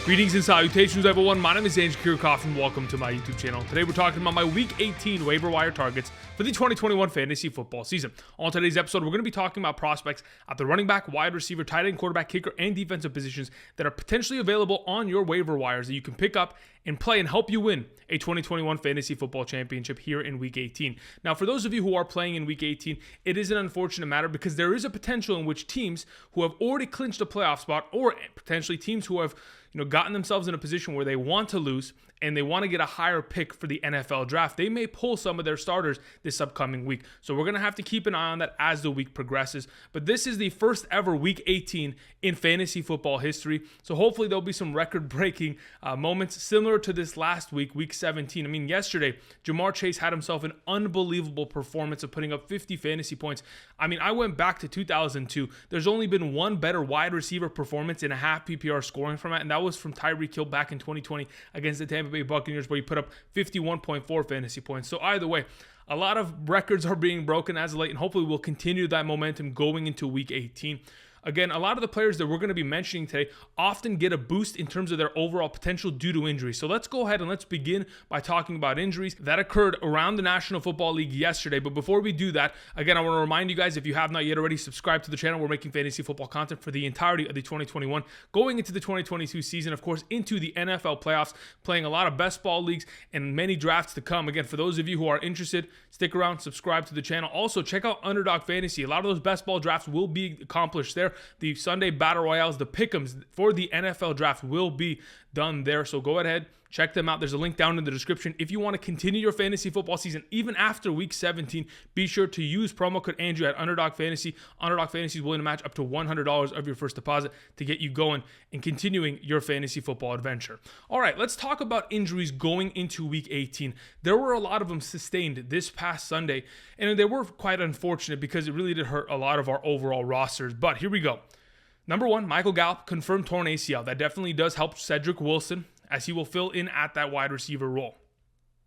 Greetings and salutations, everyone. My name is Andrew Kirchhoff, and welcome to my YouTube channel. Today, we're talking about my Week 18 waiver wire targets for the 2021 fantasy football season. On today's episode, we're going to be talking about prospects at the running back, wide receiver, tight end, quarterback, kicker, and defensive positions that are potentially available on your waiver wires that you can pick up and play and help you win a 2021 fantasy football championship here in Week 18. Now, for those of you who are playing in Week 18, it is an unfortunate matter because there is a potential in which teams who have already clinched a playoff spot, or potentially teams who have gotten themselves in a position where they want to lose and they want to get a higher pick for the NFL draft, they may pull some of their starters this upcoming week. So we're going to have to keep an eye on that as the week progresses. But this is the first ever Week 18 in fantasy football history. So hopefully there'll be some record-breaking moments similar to this last week, Week 17. I mean, yesterday, Jamar Chase had himself an unbelievable performance of putting up 50 fantasy points. I mean, I went back to 2002. There's only been one better wide receiver performance in a half PPR scoring format, and that was from Tyreek Hill back in 2020 against the Tampa Bay Buccaneers, where he put up 51.4 fantasy points. So either way, a lot of records are being broken as of late, and hopefully we'll continue that momentum going into Week 18. Again, a lot of the players that we're going to be mentioning today often get a boost in terms of their overall potential due to injuries. So let's go ahead and let's begin by talking about injuries that occurred around the National Football League yesterday. But before we do that, again, I want to remind you guys, if you have not yet already subscribed to the channel, we're making fantasy football content for the entirety of the 2021, going into the 2022 season, of course, into the NFL playoffs, playing a lot of best ball leagues and many drafts to come. Again, for those of you who are interested, stick around, subscribe to the channel. Also, check out Underdog Fantasy. A lot of those best ball drafts will be accomplished there. The Sunday Battle Royales, the pick'ems for the NFL draft will be done there. So go ahead, check them out. There's a link down in the description. If you want to continue your fantasy football season, even after Week 17, be sure to use promo code Andrew at Underdog Fantasy. Underdog Fantasy is willing to match up to $100 of your first deposit to get you going and continuing your fantasy football adventure. All right, let's talk about injuries going into Week 18. There were a lot of them sustained this past Sunday, and they were quite unfortunate because it really did hurt a lot of our overall rosters. But here we go. Number one, Michael Gallup, confirmed torn ACL. That definitely does help Cedrick Wilson, as he will fill in at that wide receiver role.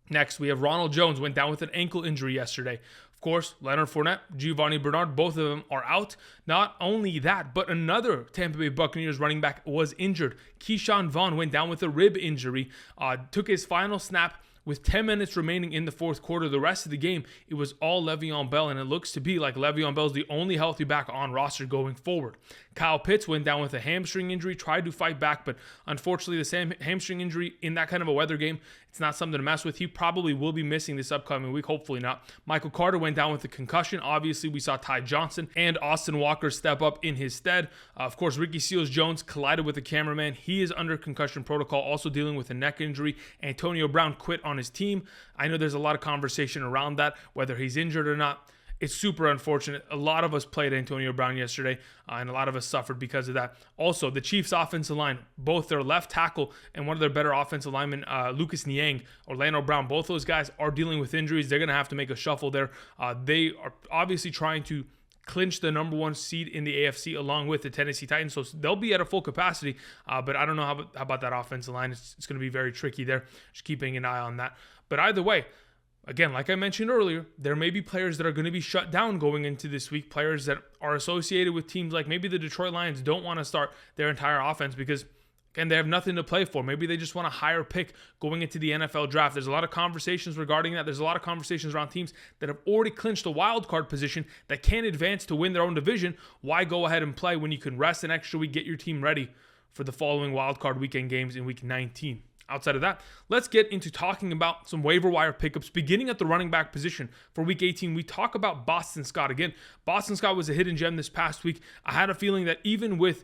Next, we have Ronald Jones, went down with an ankle injury yesterday. Of course, Leonard Fournette, Giovanni Bernard, both of them are out. Not only that, but another Tampa Bay Buccaneers running back was injured. Keyshawn Vaughn went down with a rib injury, took his final snap with 10 minutes remaining in the fourth quarter. The rest of the game, it was all Le'Veon Bell, and it looks to be like Le'Veon Bell is the only healthy back on roster going forward. Kyle Pitts went down with a hamstring injury, tried to fight back, but unfortunately the same hamstring injury in that kind of a weather game, it's not something to mess with. He probably will be missing this upcoming week, hopefully not. Michael Carter went down with a concussion. Obviously, we saw Ty Johnson and Austin Walker step up in his stead. Of course, Ricky Seals-Jones collided with a cameraman. He is under concussion protocol, also dealing with a neck injury. Antonio Brown quit on his team. I know there's a lot of conversation around that, whether he's injured or not. It's super unfortunate. A lot of us played Antonio Brown yesterday, and a lot of us suffered because of that. Also, the Chiefs' offensive line, both their left tackle and one of their better offensive linemen, Lucas Niang, Orlando Brown, both those guys are dealing with injuries. They're going to have to make a shuffle there. They are obviously trying to clinch the number one seed in the AFC along with the Tennessee Titans, so they'll be at a full capacity, but I don't know how about that offensive line. It's going to be very tricky there. Just keeping an eye on that. But either way, again, like I mentioned earlier, there may be players that are going to be shut down going into this week, players that are associated with teams like maybe the Detroit Lions don't want to start their entire offense because, again, they have nothing to play for. Maybe they just want a higher pick going into the NFL draft. There's a lot of conversations regarding that. There's a lot of conversations around teams that have already clinched a wild card position that can't advance to win their own division. Why go ahead and play when you can rest an extra week, get your team ready for the following wild card weekend games in Week 19? Outside of that, let's get into talking about some waiver wire pickups. Beginning at the running back position for Week 18, we talk about Boston Scott. Again, Boston Scott was a hidden gem this past week. I had a feeling that even with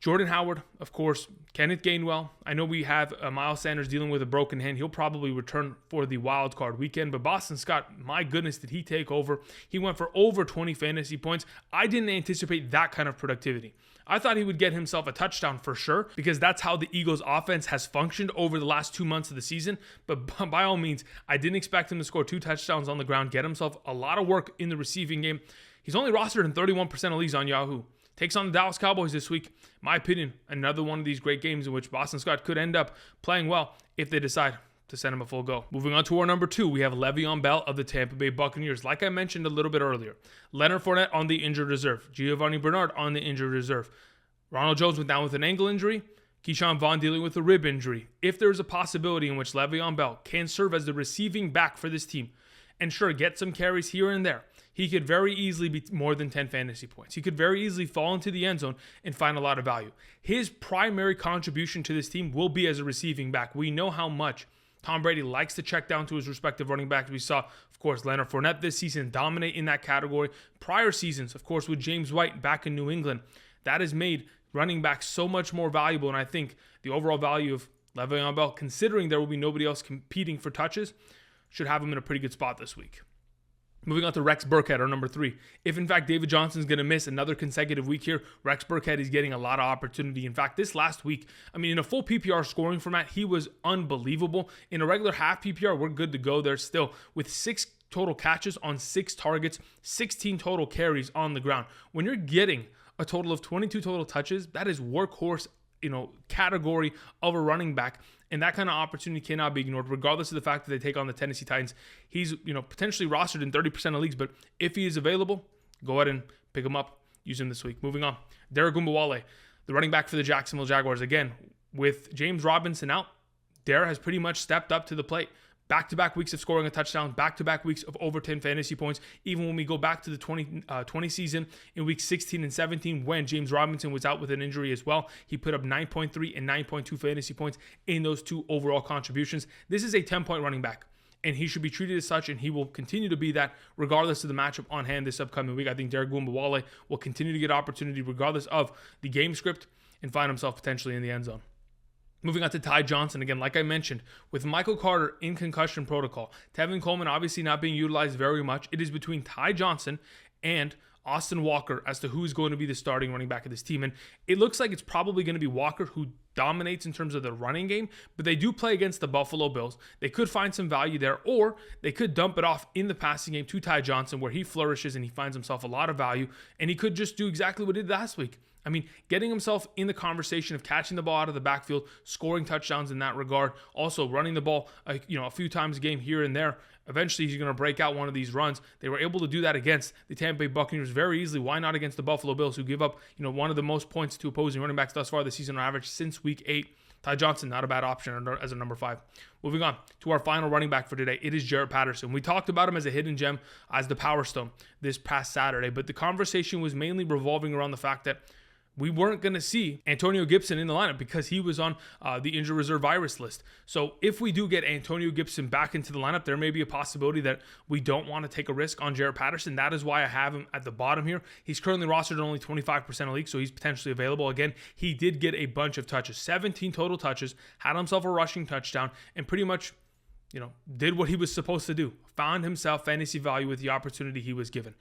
Jordan Howard, of course, Kenneth Gainwell, I know we have Miles Sanders dealing with a broken hand. He'll probably return for the wild card weekend. But Boston Scott, my goodness, did he take over. He went for over 20 fantasy points. I didn't anticipate that kind of productivity. I thought he would get himself a touchdown for sure because that's how the Eagles offense has functioned over the last 2 months of the season. But by all means, I didn't expect him to score 2 touchdowns on the ground, get himself a lot of work in the receiving game. He's only rostered in 31% of leagues on Yahoo. Takes on the Dallas Cowboys this week. In my opinion, another one of these great games in which Boston Scott could end up playing well if they decide to send him a full go. Moving on to our number 2, we have Le'Veon Bell of the Tampa Bay Buccaneers. Like I mentioned a little bit earlier, Leonard Fournette on the injured reserve. Giovanni Bernard on the injured reserve. Ronald Jones went down with an ankle injury. Keyshawn Vaughn dealing with a rib injury. If there's a possibility in which Le'Veon Bell can serve as the receiving back for this team, and sure, get some carries here and there, he could very easily be more than 10 fantasy points. He could very easily fall into the end zone and find a lot of value. His primary contribution to this team will be as a receiving back. We know how much Tom Brady likes to check down to his respective running backs. We saw, of course, Leonard Fournette this season dominate in that category. Prior seasons, of course, with James White back in New England, that has made running back so much more valuable. And I think the overall value of Le'Veon Bell, considering there will be nobody else competing for touches, should have him in a pretty good spot this week. Moving on to Rex Burkhead, our number 3. If, in fact, David Johnson's going to miss another consecutive week here, Rex Burkhead is getting a lot of opportunity. In fact, this last week, in a full PPR scoring format, he was unbelievable. In a regular half PPR, we're good to go there still with 6 total catches on 6 targets, 16 total carries on the ground. When you're getting a total of 22 total touches, that is workhorse, category of a running back. And that kind of opportunity cannot be ignored, regardless of the fact that they take on the Tennessee Titans. He's, potentially rostered in 30% of leagues, but if he is available, go ahead and pick him up, use him this week. Moving on, Ogunbowale, the running back for the Jacksonville Jaguars. Again, with James Robinson out, Dare has pretty much stepped up to the plate. Back-to-back weeks of scoring a touchdown, back-to-back weeks of over 10 fantasy points. Even when we go back to the 2020 season in weeks 16 and 17, when James Robinson was out with an injury as well, he put up 9.3 and 9.2 fantasy points in those 2 overall contributions. This is a 10-point running back, and he should be treated as such, and he will continue to be that regardless of the matchup on hand this upcoming week. I think Ogunbowale will continue to get opportunity regardless of the game script and find himself potentially in the end zone. Moving on to Ty Johnson, again, like I mentioned, with Michael Carter in concussion protocol, Tevin Coleman obviously not being utilized very much. It is between Ty Johnson and Austin Walker as to who is going to be the starting running back of this team. And it looks like it's probably going to be Walker who dominates in terms of the running game, but they do play against the Buffalo Bills. They could find some value there, or they could dump it off in the passing game to Ty Johnson, where he flourishes and he finds himself a lot of value, and he could just do exactly what he did last week. Getting himself in the conversation of catching the ball out of the backfield, scoring touchdowns in that regard, also running the ball, a few times a game here and there. Eventually, he's going to break out one of these runs. They were able to do that against the Tampa Bay Buccaneers very easily. Why not against the Buffalo Bills, who give up, one of the most points to opposing running backs thus far this season on average since Week 8? Ty Johnson, not a bad option as a number 5. Moving on to our final running back for today, it is Jaret Patterson. We talked about him as a hidden gem, as the Power Stone this past Saturday, but the conversation was mainly revolving around the fact that we weren't going to see Antonio Gibson in the lineup because he was on the injured reserve virus list. So if we do get Antonio Gibson back into the lineup, there may be a possibility that we don't want to take a risk on Jaret Patterson. That is why I have him at the bottom here. He's currently rostered in only 25% of leagues, so he's potentially available. Again, he did get a bunch of touches, 17 total touches, had himself a rushing touchdown, and pretty much did what he was supposed to do. Found himself fantasy value with the opportunity he was given.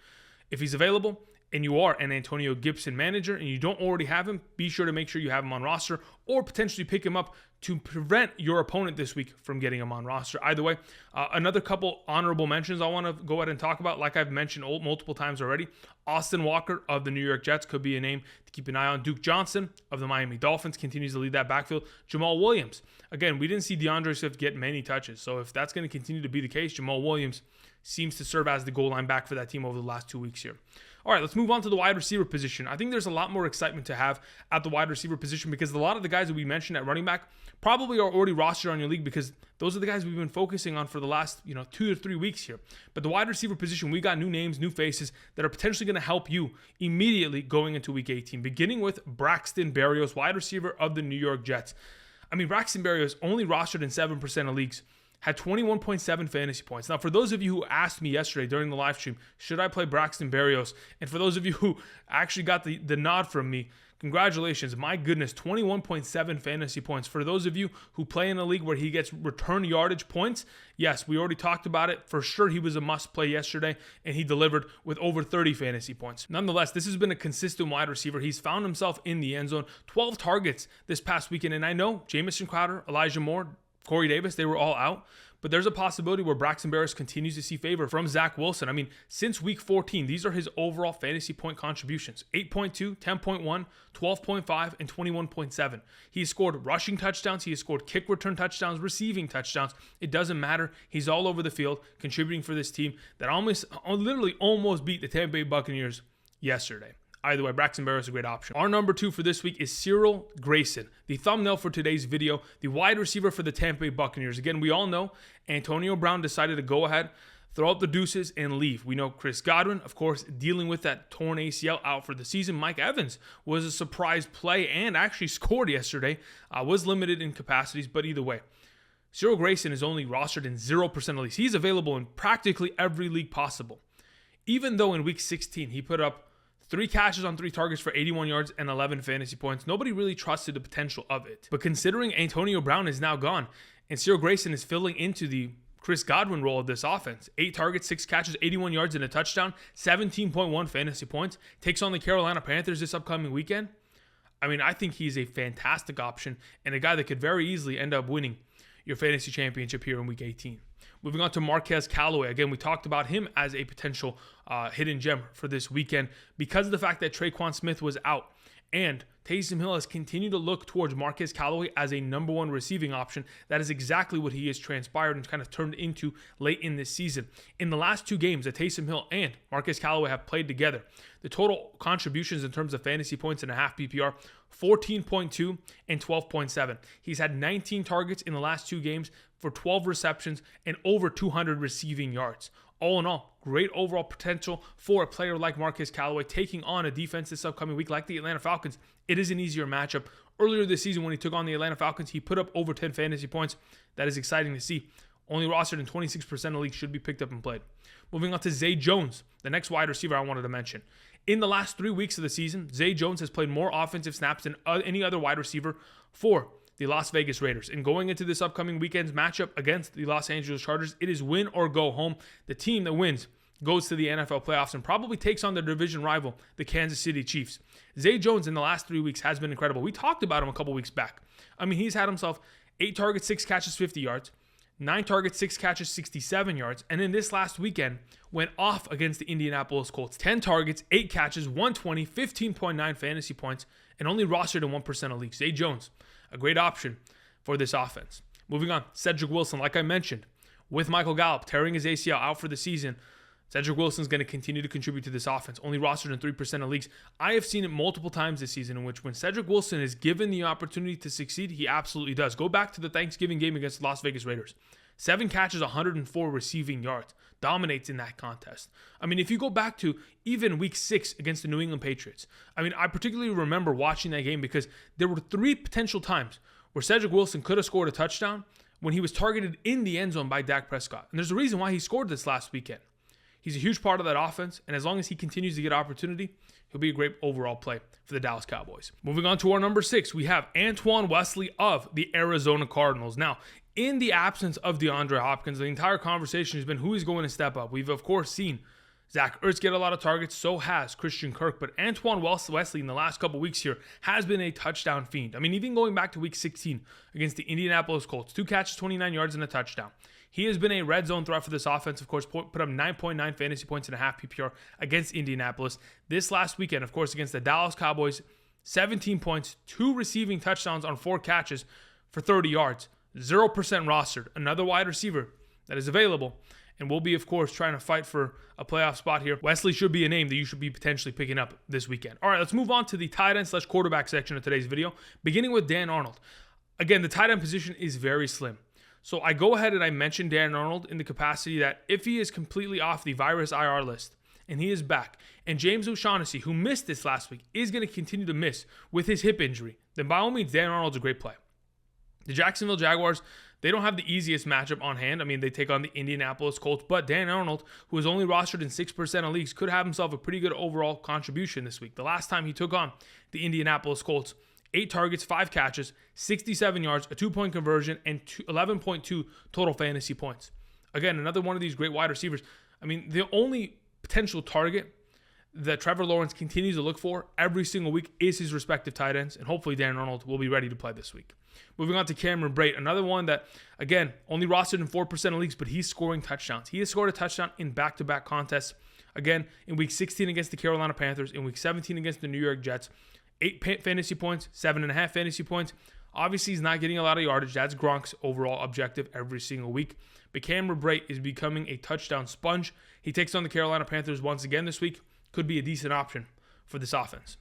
If he's available, and you are an Antonio Gibson manager and you don't already have him, be sure to make sure you have him on roster or potentially pick him up to prevent your opponent this week from getting him on roster. Either way, another couple honorable mentions I want to go ahead and talk about, like I've mentioned multiple times already. Austin Walker of the New York Jets could be a name to keep an eye on. Duke Johnson of the Miami Dolphins continues to lead that backfield. Jamal Williams. Again, we didn't see DeAndre Swift get many touches, so if that's going to continue to be the case, Jamal Williams seems to serve as the goal line back for that team over the last 2 weeks here. All right, let's move on to the wide receiver position. I think there's a lot more excitement to have at the wide receiver position because a lot of the guys that we mentioned at running back probably are already rostered on your league because those are the guys we've been focusing on for the last 2 to 3 weeks here. But the wide receiver position, we got new names, new faces that are potentially going to help you immediately going into Week 18, beginning with Braxton Berrios, wide receiver of the New York Jets. Braxton Berrios only rostered in 7% of leagues, had 21.7 fantasy points. Now, for those of you who asked me yesterday during the live stream, should I play Braxton Berrios? And for those of you who actually got the nod from me, congratulations. My goodness, 21.7 fantasy points. For those of you who play in a league where he gets return yardage points, yes, we already talked about it. For sure, he was a must play yesterday, and he delivered with over 30 fantasy points. Nonetheless, this has been a consistent wide receiver. He's found himself in the end zone, 12 targets this past weekend. And I know Jamison Crowder, Elijah Moore, Corey Davis, they were all out. But there's a possibility where Braxton Berrios continues to see favor from Zach Wilson. Since week 14, these are his overall fantasy point contributions. 8.2, 10.1, 12.5, and 21.7. He has scored rushing touchdowns. He has scored kick return touchdowns, receiving touchdowns. It doesn't matter. He's all over the field contributing for this team that literally almost beat the Tampa Bay Buccaneers yesterday. Either way, Braxton Berrios is a great option. Our number 2 for this week is Cyril Grayson, the thumbnail for today's video, the wide receiver for the Tampa Bay Buccaneers. Again, we all know Antonio Brown decided to go ahead, throw up the deuces, and leave. We know Chris Godwin, of course, dealing with that torn ACL out for the season. Mike Evans was a surprise play and actually scored yesterday. Was limited in capacities, but either way. Cyril Grayson is only rostered in 0% of leagues. He's available in practically every league possible. Even though in week 16 he put up 3 catches on 3 targets for 81 yards and 11 fantasy points, nobody really trusted the potential of it. But considering Antonio Brown is now gone and Cyril Grayson is filling into the Chris Godwin role of this offense, 8 targets, 6 catches, 81 yards and a touchdown, 17.1 fantasy points, takes on the Carolina Panthers this upcoming weekend. I mean, I think he's a fantastic option and a guy that could very easily end up winning your fantasy championship here in week 18. Moving on to Marquez Callaway. Again, we talked about him as a potential hidden gem for this weekend because of the fact that Tre'Quan Smith was out. And Taysom Hill has continued to look towards Marquez Callaway as a number 1 receiving option. That is exactly what he has transpired and kind of turned into late in this season. In the last 2 games that Taysom Hill and Marquez Callaway have played together, the total contributions in terms of fantasy points and a half PPR, 14.2 and 12.7. He's had 19 targets in the last 2 games for 12 receptions and over 200 receiving yards. All in all, great overall potential for a player like Marquez Callaway taking on a defense this upcoming week like the Atlanta Falcons. It is an easier matchup. Earlier this season when he took on the Atlanta Falcons, he put up over 10 fantasy points. That is exciting to see. Only rostered in 26% of leagues, should be picked up and played. Moving on to Zay Jones, the next wide receiver I wanted to mention. In the last 3 weeks of the season, Zay Jones has played more offensive snaps than any other wide receiver for the Las Vegas Raiders. And going into this upcoming weekend's matchup against the Los Angeles Chargers, it is win or go home. The team that wins goes to the NFL playoffs and probably takes on their division rival, the Kansas City Chiefs. Zay Jones in the last 3 weeks has been incredible. We talked about him a couple weeks back. I mean, he's had himself 8 targets, 6 catches, 50 yards. 9 targets, 6 catches, 67 yards. And in this last weekend, went off against the Indianapolis Colts. 10 targets, 8 catches, 120, 15.9 fantasy points, and only rostered in 1% of leagues. Zay Jones, a great option for this offense. Moving on, Cedrick Wilson, like I mentioned, with Michael Gallup tearing his ACL out for the season, Cedrick Wilson is going to continue to contribute to this offense, only rostered in 3% of leagues. I have seen it multiple times this season in which when Cedrick Wilson is given the opportunity to succeed, he absolutely does. Go back to the Thanksgiving game against the Las Vegas Raiders. 7 catches, 104 receiving yards. Dominates in that contest. I mean, if you go back to even week 6 against the New England Patriots, I mean, I particularly remember watching that game because there were 3 potential times where Cedrick Wilson could have scored a touchdown when he was targeted in the end zone by Dak Prescott. And there's a reason why he scored this last weekend. He's a huge part of that offense, and as long as he continues to get opportunity, he'll be a great overall play for the Dallas Cowboys. Moving on to our number 6, we have Antoine Wesley of the Arizona Cardinals. Now, in the absence of DeAndre Hopkins, the entire conversation has been who is going to step up. We've, of course, seen Zach Ertz get a lot of targets, so has Christian Kirk, but Antoine Wesley in the last couple weeks here has been a touchdown fiend. I mean, even going back to week 16 against the Indianapolis Colts, 2 catches, 29 yards, and a touchdown. He has been a red zone threat for this offense, of course, put up 9.9 fantasy points and a half PPR against Indianapolis. This last weekend, of course, against the Dallas Cowboys, 17 points, 2 receiving touchdowns on 4 catches for 30 yards, 0% rostered. Another wide receiver that is available and will be, of course, trying to fight for a playoff spot here. Wesley should be a name that you should be potentially picking up this weekend. All right, let's move on to the tight end / quarterback section of today's video, beginning with Dan Arnold. Again, the tight end position is very slim. So I go ahead and I mention Dan Arnold in the capacity that if he is completely off the virus IR list and he is back, and James O'Shaughnessy, who missed this last week, is going to continue to miss with his hip injury, then by all means, Dan Arnold's a great play. The Jacksonville Jaguars, they don't have the easiest matchup on hand. I mean, they take on the Indianapolis Colts, but Dan Arnold, who is only rostered in 6% of leagues, could have himself a pretty good overall contribution this week. The last time he took on the Indianapolis Colts, 8 targets, 5 catches, 67 yards, a 2-point conversion, and 11.2 total fantasy points. Again, another one of these great wide receivers. I mean, the only potential target that Trevor Lawrence continues to look for every single week is his respective tight ends, and hopefully Dan Arnold will be ready to play this week. Moving on to Cameron Brate, another one that, again, only rostered in 4% of leagues, but he's scoring touchdowns. He has scored a touchdown in back-to-back contests. Again, in Week 16 against the Carolina Panthers, in Week 17 against the New York Jets. 8 fantasy points, 7.5 fantasy points. Obviously, he's not getting a lot of yardage. That's Gronk's overall objective every single week. But Cameron Brate is becoming a touchdown sponge. He takes on the Carolina Panthers once again this week. Could be a decent option for this offense.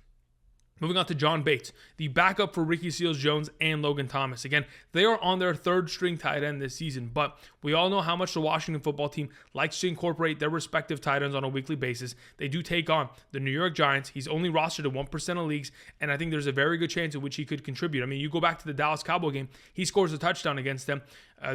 Moving on to John Bates, the backup for Ricky Seals-Jones and Logan Thomas. Again, they are on their third string tight end this season, but we all know how much the Washington football team likes to incorporate their respective tight ends on a weekly basis. They do take on the New York Giants. He's only rostered in 1% of leagues, and I think there's a very good chance in which he could contribute. I mean, you go back to the Dallas Cowboy game, he scores a touchdown against them.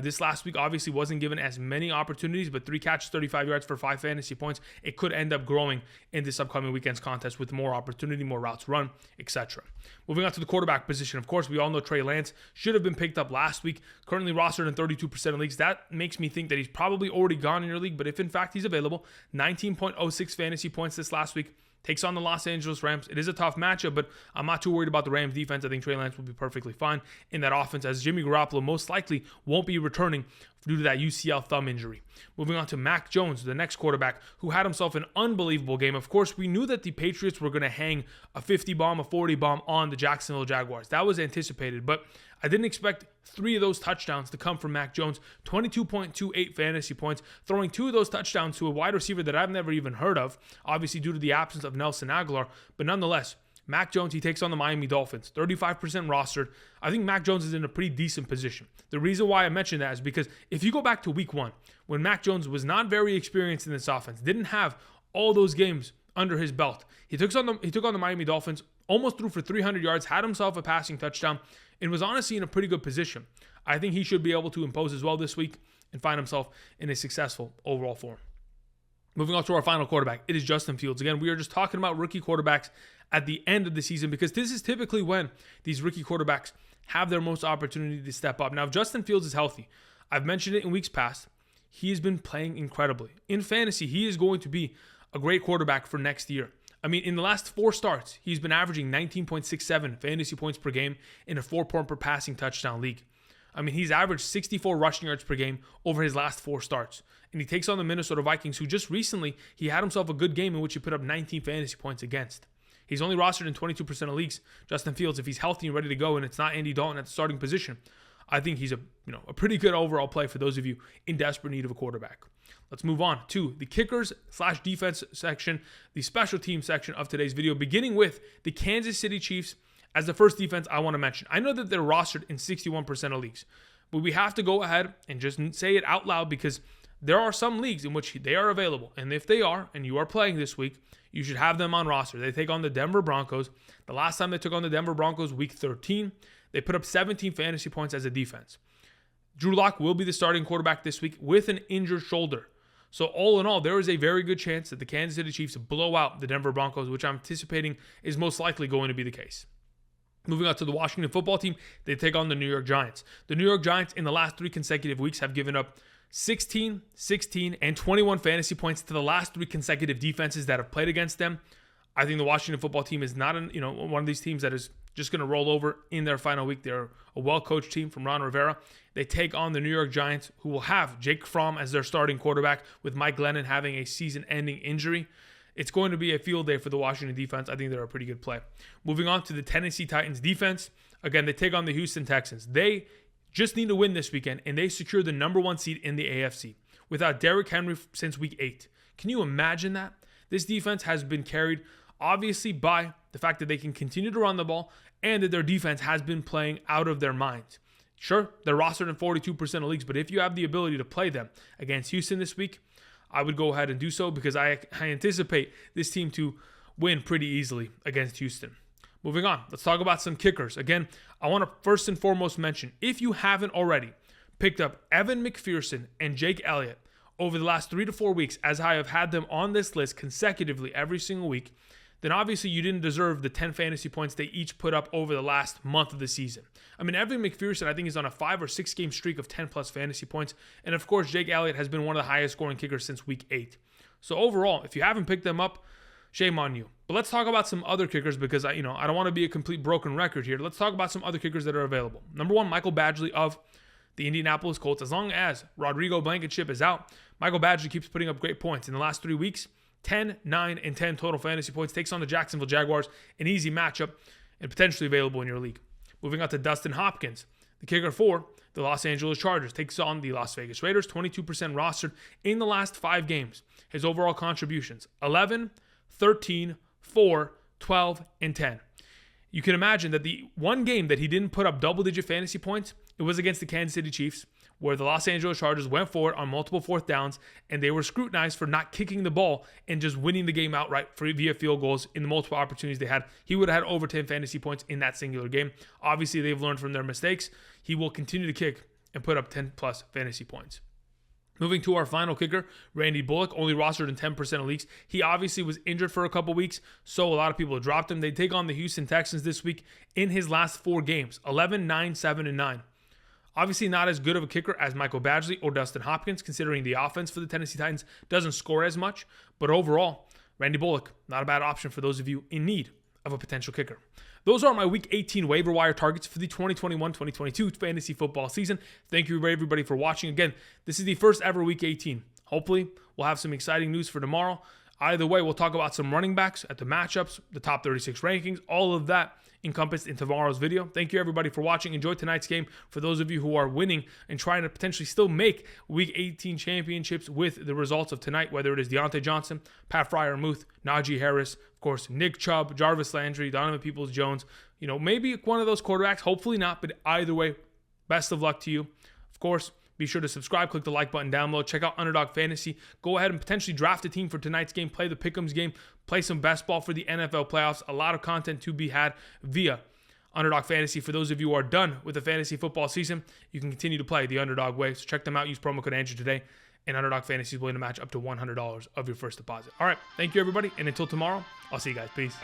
This last week obviously wasn't given as many opportunities, but 3 catches, 35 yards for 5 fantasy points. It could end up growing in this upcoming weekend's contest with more opportunity, more routes run, etc. Moving on to the quarterback position. Of course, we all know Trey Lance should have been picked up last week. Currently rostered in 32% of leagues. That makes me think that he's probably already gone in your league, but if in fact he's available, 19.06 fantasy points this last week. Takes on the Los Angeles Rams. It is a tough matchup, but I'm not too worried about the Rams defense. I think Trey Lance will be perfectly fine in that offense, as Jimmy Garoppolo most likely won't be returning due to that UCL thumb injury. Moving on to Mac Jones, the next quarterback, who had himself an unbelievable game. Of course, we knew that the Patriots were going to hang a 50 bomb, a 40 bomb on the Jacksonville Jaguars. That was anticipated, but I didn't expect 3 of those touchdowns to come from Mac Jones. 22.28 fantasy points, throwing 2 of those touchdowns to a wide receiver that I've never even heard of, obviously due to the absence of Nelson Aguilar, but nonetheless, Mac Jones, he takes on the Miami Dolphins, 35% rostered. I think Mac Jones is in a pretty decent position. The reason why I mention that is because if you go back to week 1, when Mac Jones was not very experienced in this offense, didn't have all those games under his belt, he took on the Miami Dolphins, almost threw for 300 yards, had himself a passing touchdown, and was honestly in a pretty good position. I think he should be able to impose as well this week and find himself in a successful overall form. Moving on to our final quarterback, it is Justin Fields. Again, we are just talking about rookie quarterbacks at the end of the season because this is typically when these rookie quarterbacks have their most opportunity to step up. Now, if Justin Fields is healthy, I've mentioned it in weeks past, he has been playing incredibly. In fantasy, he is going to be a great quarterback for next year. I mean, in the last 4 starts, he's been averaging 19.67 fantasy points per game in a 4-point per passing touchdown league. I mean, he's averaged 64 rushing yards per game over his last 4 starts. And he takes on the Minnesota Vikings, who just recently, he had himself a good game in which he put up 19 fantasy points against. He's only rostered in 22% of leagues. Justin Fields, if he's healthy and ready to go and it's not Andy Dalton at the starting position, I think he's a pretty good overall play for those of you in desperate need of a quarterback. Let's move on to the kickers/defense section, the special team section of today's video, beginning with the Kansas City Chiefs as the first defense I want to mention. I know that they're rostered in 61% of leagues, but we have to go ahead and just say it out loud because there are some leagues in which they are available. And if they are, and you are playing this week, you should have them on roster. They take on the Denver Broncos. The last time they took on the Denver Broncos, week 13, they put up 17 fantasy points as a defense. Drew Lock will be the starting quarterback this week with an injured shoulder. So all in all, there is a very good chance that the Kansas City Chiefs blow out the Denver Broncos, which I'm anticipating is most likely going to be the case. Moving on to the Washington football team, they take on the New York Giants. The New York Giants in the last 3 consecutive weeks have given up 16, 16, and 21 fantasy points to the last 3 consecutive defenses that have played against them. I think the Washington football team is not one of these teams that is just going to roll over in their final week. They're a well-coached team from Ron Rivera. They take on the New York Giants, who will have Jake Fromm as their starting quarterback, with Mike Glennon having a season-ending injury. It's going to be a field day for the Washington defense. I think they're a pretty good play. Moving on to the Tennessee Titans defense. Again, they take on the Houston Texans. They just need to win this weekend, and they secure the number 1 seed in the AFC without Derrick Henry since week 8. Can you imagine that? This defense has been carried, obviously, by the fact that they can continue to run the ball and that their defense has been playing out of their minds. Sure, they're rostered in 42% of leagues, but if you have the ability to play them against Houston this week, I would go ahead and do so because I anticipate this team to win pretty easily against Houston. Moving on, let's talk about some kickers. Again, I want to first and foremost mention, if you haven't already picked up Evan McPherson and Jake Elliott over the last 3 to 4 weeks, as I have had them on this list consecutively every single week, then obviously you didn't deserve the 10 fantasy points they each put up over the last month of the season. I mean, Evan McPherson, I think, is on a 5 or 6 game streak of 10 plus fantasy points. And of course, Jake Elliott has been one of the highest scoring kickers since week 8. So overall, if you haven't picked them up, shame on you. But let's talk about some other kickers because I don't want to be a complete broken record here. Let's talk about some other kickers that are available. Number 1, Michael Badgley of the Indianapolis Colts. As long as Rodrigo Blankenship is out, Michael Badgley keeps putting up great points. In the last 3 weeks, 10, 9, and 10 total fantasy points. Takes on the Jacksonville Jaguars. An easy matchup and potentially available in your league. Moving on to Dustin Hopkins, the kicker for the Los Angeles Chargers. Takes on the Las Vegas Raiders. 22% rostered in the last 5 games. His overall contributions, 11, 13, 4, 12, and 10. You can imagine that the one game that he didn't put up double-digit fantasy points, it was against the Kansas City Chiefs, where the Los Angeles Chargers went for it on multiple fourth downs, and they were scrutinized for not kicking the ball and just winning the game outright via field goals in the multiple opportunities they had. He would have had over 10 fantasy points in that singular game. Obviously, they've learned from their mistakes. He will continue to kick and put up 10-plus fantasy points. Moving to our final kicker, Randy Bullock, only rostered in 10% of leagues. He obviously was injured for a couple weeks, so a lot of people dropped him. They take on the Houston Texans this week in his last 4 games, 11, 9, 7, and 9. Obviously not as good of a kicker as Michael Badgley or Dustin Hopkins, considering the offense for the Tennessee Titans doesn't score as much. But overall, Randy Bullock, not a bad option for those of you in need of a potential kicker. Those are my Week 18 waiver wire targets for the 2021-2022 fantasy football season. Thank you, everybody, for watching. Again, this is the first ever Week 18. Hopefully, we'll have some exciting news for tomorrow. Either way, we'll talk about some running backs at the matchups, the top 36 rankings, all of that encompassed in tomorrow's video. Thank you, everybody, for watching. Enjoy tonight's game. For those of you who are winning and trying to potentially still make Week 18 championships with the results of tonight, whether it is Deontay Johnson, Pat Freiermuth, Najee Harris, of course, Nick Chubb, Jarvis Landry, Donovan Peoples-Jones, maybe one of those quarterbacks. Hopefully not, but either way, best of luck to you. Of course, be sure to subscribe, click the like button down below, check out Underdog Fantasy, go ahead and potentially draft a team for tonight's game, play the Pick'ems game, play some best ball for the NFL playoffs. A lot of content to be had via Underdog Fantasy. For those of you who are done with the fantasy football season, you can continue to play the Underdog way. So check them out, use promo code Andrew today, and Underdog Fantasy is willing to match up to $100 of your first deposit. All right, thank you, everybody, and until tomorrow, I'll see you guys. Peace.